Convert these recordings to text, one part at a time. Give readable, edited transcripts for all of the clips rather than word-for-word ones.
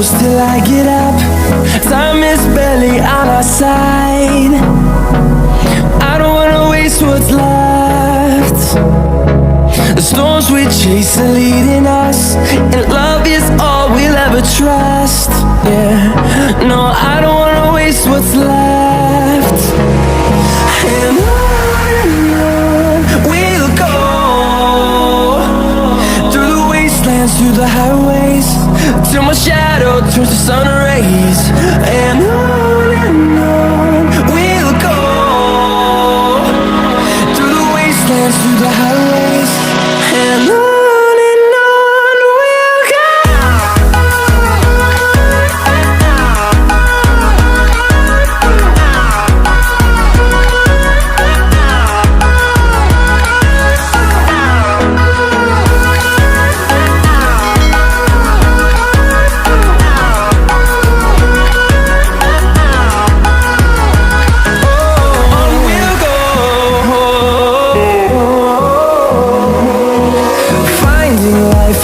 close till I get up. Time is barely on our side. I don't wanna waste what's left. The storms we chase are leading us, and love is all we'll ever trust. Yeah, no, I don't wanna waste what's left. And on we'll go, through the wastelands, through the highways, till my shadow turns to sun rays. And on we'll go, through the wastelands, through the highways, and on we'll go.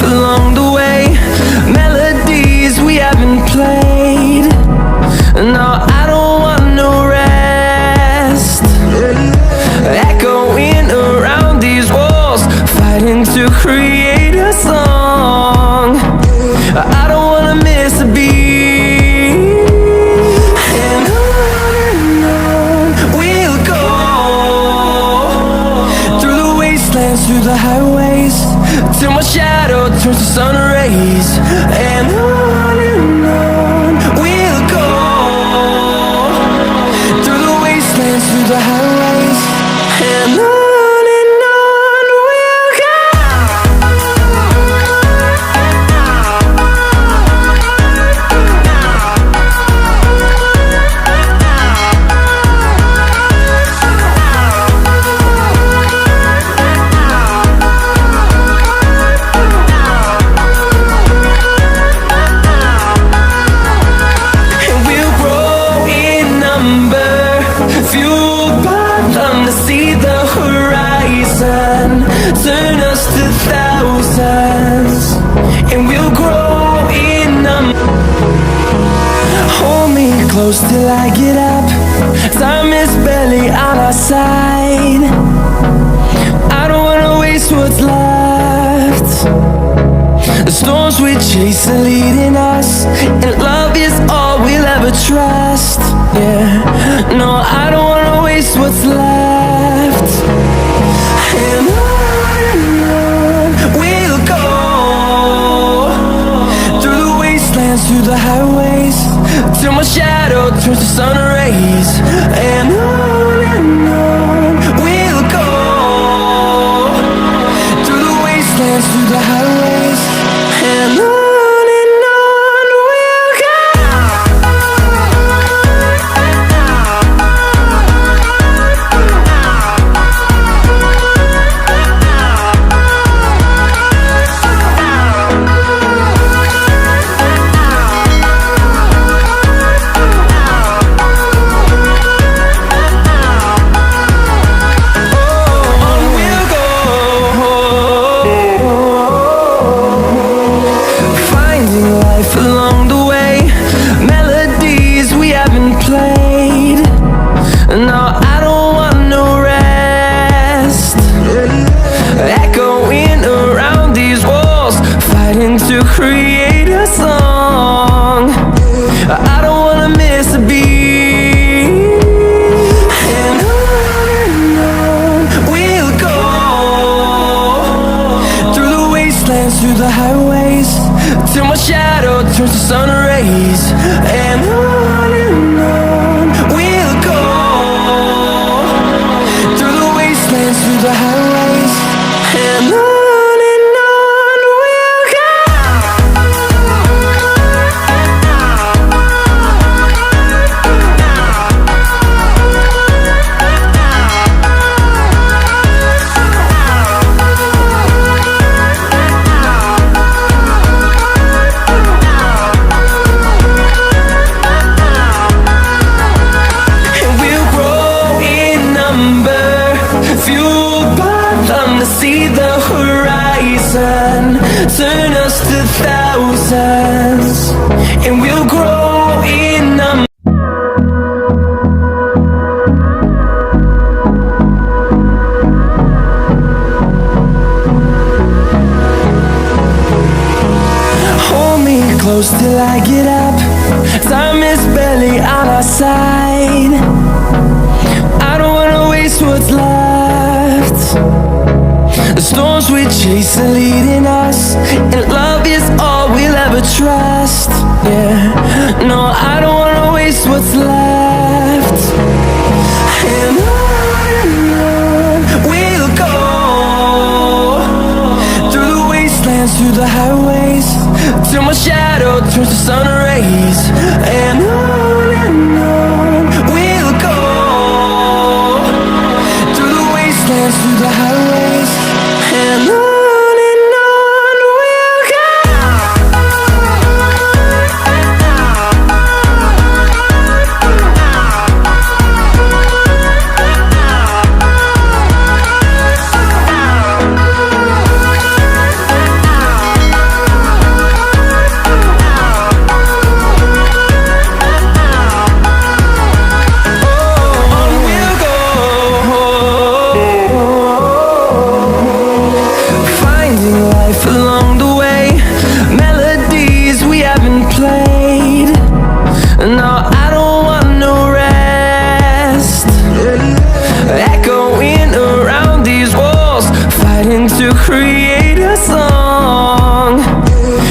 Along the way, melodies we haven't played. No, I don't want no rest. Echoing around these walls, fighting to create a song. I don't wanna miss a beat. And on we'll go, through the wastelands, through the highways, till my shadow turns to sun rays. And on we'll go, through the wastelands, through the highways, and on we'll go. Fueled by them to see the horizon, turn us to thousands, and we'll grow in them. Hold me close till I get up. Time is barely on our side. I don't wanna waste what's left. The storms we chase are leading us, and love is all we'll ever trust. Yeah, no, I don't wanna waste what's left. And on we'll go, through the wastelands, through the highways, till my shadow turns to sun rays. And on we'll go, through the wastelands, through the highways, and on. Along the way, melodies we haven't played. No, I don't want no rest. Echoing around these walls, fighting to create a song. I don't wanna miss a beat. And on we'll go, through the wastelands, through the highways, till my shadow turns to sun rays. And on we'll go, through the wastelands, through the highways, and on we'll go. Fueled by them to see the horizon. horizon, turn us to thousands, and we'll grow in numbers. Hold me close till I get up. Time is barely on our side. I don't wanna waste what's left. The storms we chase are leading us, and love is all we'll ever trust. Yeah, no, I don't wanna waste what's left. And on we'll go, through the wastelands, through the highways, till my shadow turns to sun rays. And on we'll go, through the wastelands, through the highways, and on we'll go. Along the way, melodies we haven't played. No, I don't want no rest. Echoing around these walls, fighting to create a song.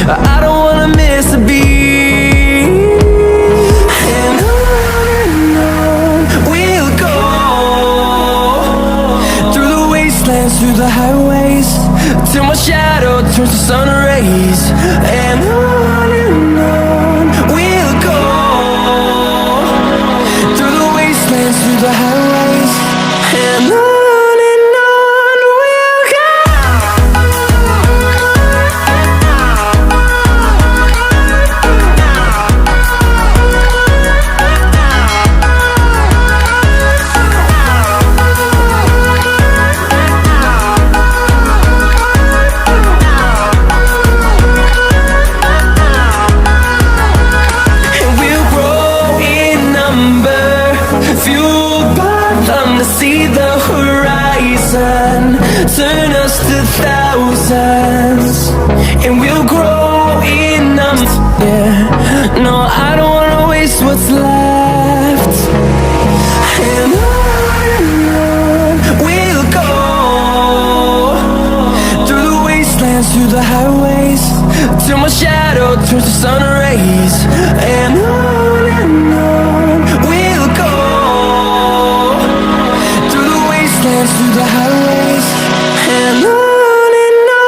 I don't wanna miss a beat. And on we'll go, through the wastelands, through the highways, till my shadow turns to sun rays. And on we'll go, through the wastelands, through the highways, and on we'll go. See the horizon, turn us to thousands, and we'll grow in numbers. Yeah, no, I don't wanna waste what's left. And on we'll go, through the wastelands, through the highways, till my shadow turns to sun rays. And on we'll go, through the highways, and on we'll go.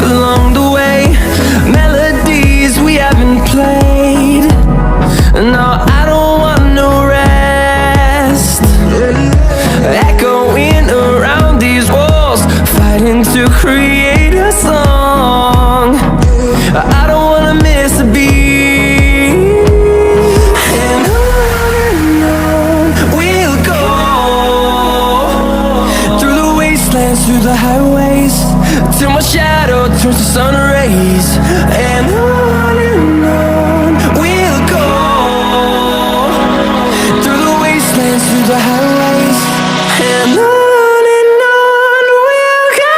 Along the way, melodies we haven't played. No, I don't want no rest. Echoing around these walls, fighting to create a song. I don't wanna miss a beat. And on we'll go, through the wastelands, through the highways, till my shadow turns to sun rays. And on we'll go, through the wastelands, through the highways, and on we'll go.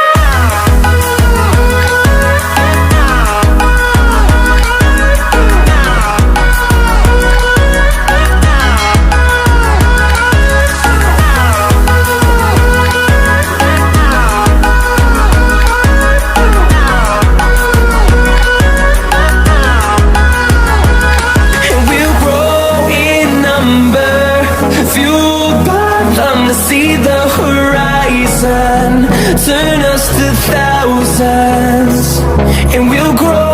Fueled by turn us to thousands, and we'll grow